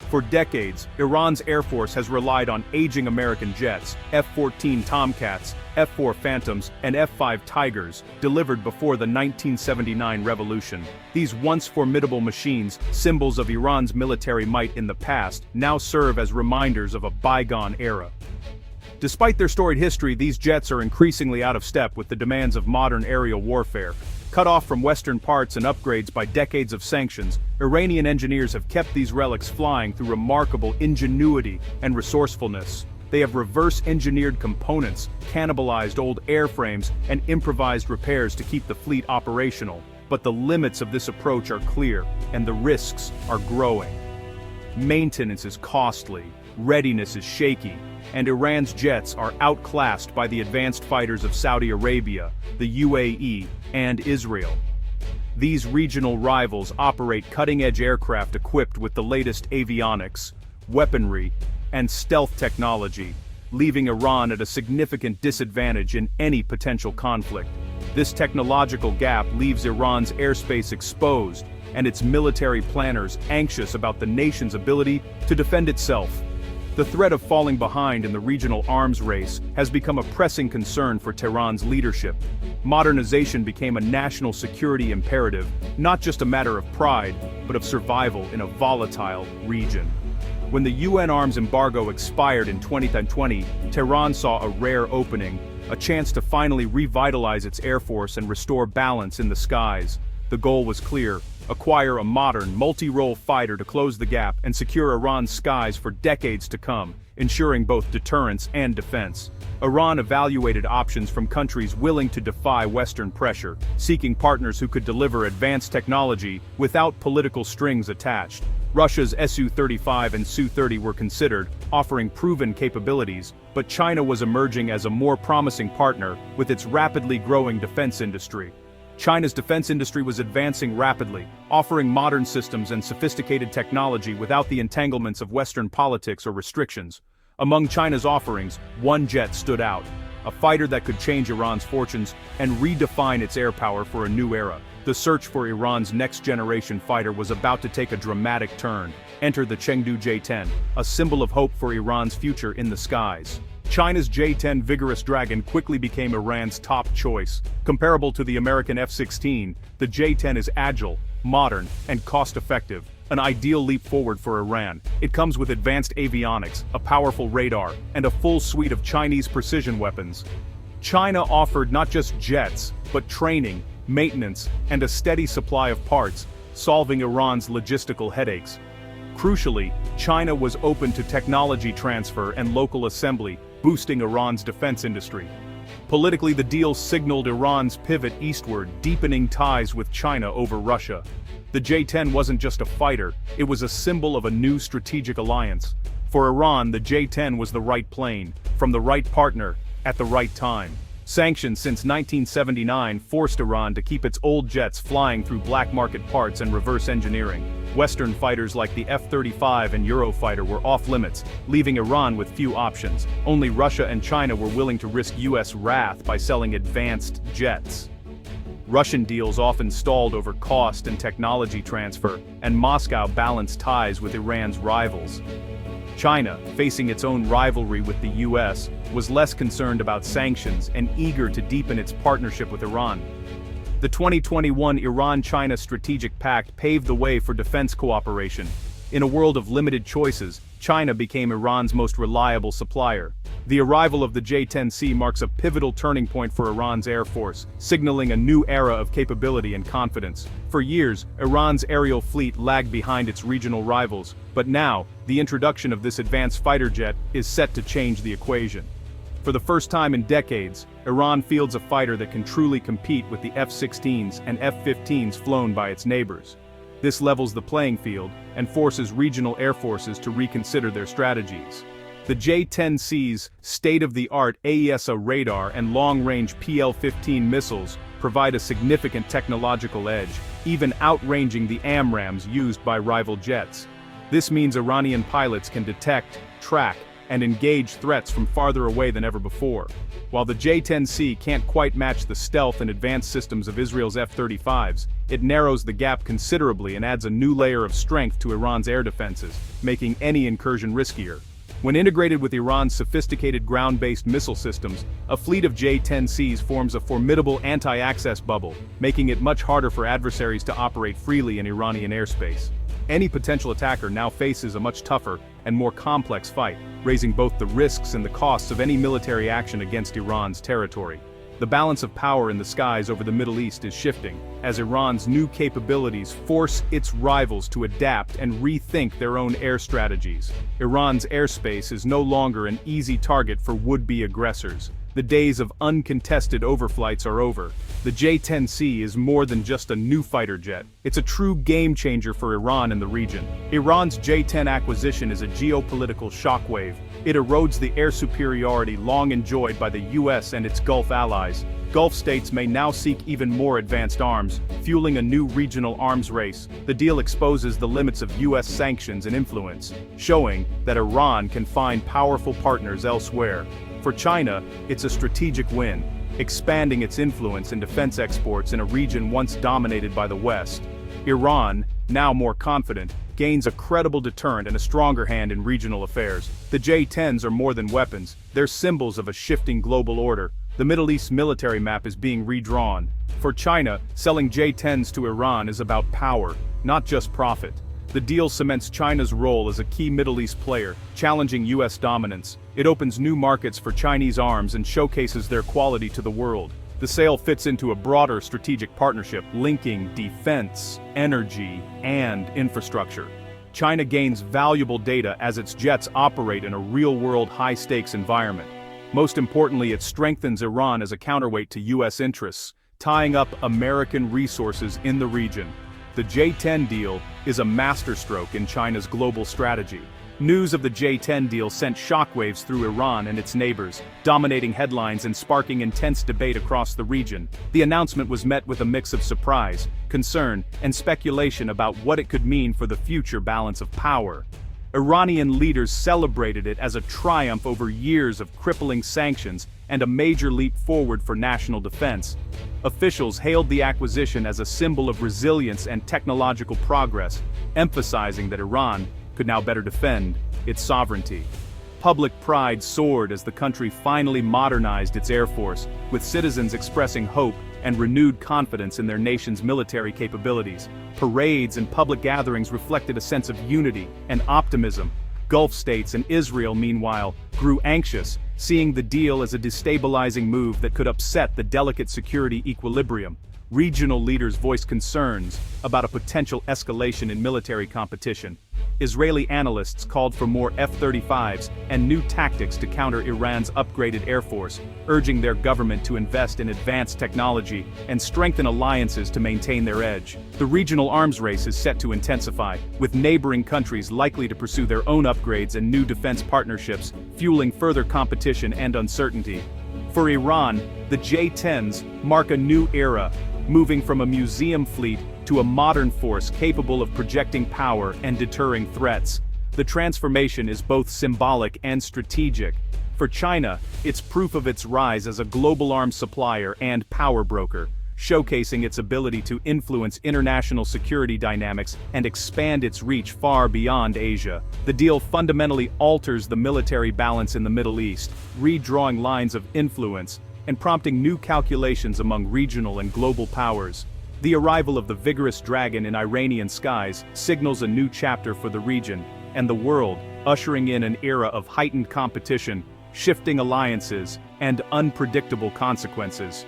For decades, Iran's Air Force has relied on aging American jets, F-14 Tomcats, F-4 Phantoms, and F-5 Tigers, delivered before the 1979 revolution. These once formidable machines, symbols of Iran's military might in the past, now serve as reminders of a bygone era. Despite their storied history, these jets are increasingly out of step with the demands of modern aerial warfare. Cut off from Western parts and upgrades by decades of sanctions, Iranian engineers have kept these relics flying through remarkable ingenuity and resourcefulness. They have reverse-engineered components, cannibalized old airframes, and improvised repairs to keep the fleet operational. But the limits of this approach are clear, and the risks are growing. Maintenance is costly, readiness is shaky, and Iran's jets are outclassed by the advanced fighters of Saudi Arabia, the UAE, and Israel. These regional rivals operate cutting-edge aircraft equipped with the latest avionics, weaponry, and stealth technology, leaving Iran at a significant disadvantage in any potential conflict. This technological gap leaves Iran's airspace exposed, and its military planners anxious about the nation's ability to defend itself. The threat of falling behind in the regional arms race has become a pressing concern for Tehran's leadership. Modernization became a national security imperative, not just a matter of pride, but of survival in a volatile region. When the UN arms embargo expired in 2020, Tehran saw a rare opening, a chance to finally revitalize its air force and restore balance in the skies. The goal was clear: acquire a modern, multi-role fighter to close the gap and secure Iran's skies for decades to come, ensuring both deterrence and defense. Iran evaluated options from countries willing to defy Western pressure, seeking partners who could deliver advanced technology without political strings attached. Russia's Su-35 and Su-30 were considered, offering proven capabilities, but China was emerging as a more promising partner with its rapidly growing defense industry. China's defense industry was advancing rapidly, offering modern systems and sophisticated technology without the entanglements of Western politics or restrictions. Among China's offerings, one jet stood out, a fighter that could change Iran's fortunes and redefine its air power for a new era. The search for Iran's next-generation fighter was about to take a dramatic turn. Enter the Chengdu J-10, a symbol of hope for Iran's future in the skies. China's J-10 Vigorous Dragon quickly became Iran's top choice. Comparable to the American F-16, the J-10 is agile, modern, and cost-effective, an ideal leap forward for Iran. It comes with advanced avionics, a powerful radar, and a full suite of Chinese precision weapons. China offered not just jets, but training, maintenance, and a steady supply of parts, solving Iran's logistical headaches. Crucially, China was open to technology transfer and local assembly, boosting Iran's defense industry. Politically, the deal signaled Iran's pivot eastward, deepening ties with China over Russia. The J-10 wasn't just a fighter, it was a symbol of a new strategic alliance. For Iran, the J-10 was the right plane, from the right partner, at the right time. Sanctions since 1979 forced Iran to keep its old jets flying through black market parts and reverse engineering. Western fighters like the F-35 and Eurofighter were off-limits, leaving Iran with few options. Only Russia and China were willing to risk US wrath by selling advanced jets. Russian deals often stalled over cost and technology transfer, and Moscow balanced ties with Iran's rivals. China, facing its own rivalry with the US, was less concerned about sanctions and eager to deepen its partnership with Iran. The 2021 Iran-China Strategic Pact paved the way for defense cooperation. In a world of limited choices, China became Iran's most reliable supplier. The arrival of the J-10C marks a pivotal turning point for Iran's Air Force, signaling a new era of capability and confidence. For years, Iran's aerial fleet lagged behind its regional rivals, but now, the introduction of this advanced fighter jet is set to change the equation. For the first time in decades, Iran fields a fighter that can truly compete with the F-16s and F-15s flown by its neighbors. This levels the playing field and forces regional air forces to reconsider their strategies. The J-10C's state-of-the-art AESA radar and long-range PL-15 missiles provide a significant technological edge, even outranging the AMRAAMs used by rival jets. This means Iranian pilots can detect, track, and engage threats from farther away than ever before. While the J-10C can't quite match the stealth and advanced systems of Israel's F-35s, It narrows the gap considerably and adds a new layer of strength to Iran's air defenses, making any incursion riskier. When integrated with Iran's sophisticated ground-based missile systems, a fleet of J-10Cs forms a formidable anti-access bubble, making it much harder for adversaries to operate freely in Iranian airspace. Any potential attacker now faces a much tougher and more complex fight, raising both the risks and the costs of any military action against Iran's territory. The balance of power in the skies over the Middle East is shifting, as Iran's new capabilities force its rivals to adapt and rethink their own air strategies. Iran's airspace is no longer an easy target for would-be aggressors. The days of uncontested overflights are over. The J-10C is more than just a new fighter jet. It's a true game-changer for Iran and the region. Iran's J-10 acquisition is a geopolitical shockwave. It erodes the air superiority long enjoyed by the US and its Gulf allies. Gulf states may now seek even more advanced arms, fueling a new regional arms race. The deal exposes the limits of US sanctions and influence, showing that Iran can find powerful partners elsewhere. For China, it's a strategic win, expanding its influence in defense exports in a region once dominated by the West. Iran, now more confident, gains a credible deterrent and a stronger hand in regional affairs. The J-10s are more than weapons, they're symbols of a shifting global order. The Middle East military map is being redrawn. For China, selling J-10s to Iran is about power, not just profit. The deal cements China's role as a key Middle East player, challenging US dominance. It opens new markets for Chinese arms and showcases their quality to the world. The sale fits into a broader strategic partnership linking defense, energy, and infrastructure. China gains valuable data as its jets operate in a real-world high-stakes environment. Most importantly, it strengthens Iran as a counterweight to US interests, tying up American resources in the region. The J-10 deal is a masterstroke in China's global strategy. News of the J-10 deal sent shockwaves through Iran and its neighbors, dominating headlines and sparking intense debate across the region. The announcement was met with a mix of surprise, concern, and speculation about what it could mean for the future balance of power. Iranian leaders celebrated it as a triumph over years of crippling sanctions and a major leap forward for national defense. Officials hailed the acquisition as a symbol of resilience and technological progress, emphasizing that Iran could now better defend its sovereignty. Public pride soared as the country finally modernized its air force, with citizens expressing hope and renewed confidence in their nation's military capabilities. Parades and public gatherings reflected a sense of unity and optimism. Gulf states and Israel, meanwhile, grew anxious, seeing the deal as a destabilizing move that could upset the delicate security equilibrium. Regional leaders voiced concerns about a potential escalation in military competition. Israeli analysts called for more F-35s and new tactics to counter Iran's upgraded air force, urging their government to invest in advanced technology and strengthen alliances to maintain their edge. The regional arms race is set to intensify, with neighboring countries likely to pursue their own upgrades and new defense partnerships, fueling further competition and uncertainty. For Iran, the J-10s mark a new era, moving from a museum fleet to a modern force capable of projecting power and deterring threats. The transformation is both symbolic and strategic. For China, it's proof of its rise as a global arms supplier and power broker, showcasing its ability to influence international security dynamics and expand its reach far beyond Asia. The deal fundamentally alters the military balance in the Middle East, redrawing lines of influence and prompting new calculations among regional and global powers. The arrival of the vigorous Dragon in Iranian skies signals a new chapter for the region and the world, ushering in an era of heightened competition, shifting alliances, and unpredictable consequences.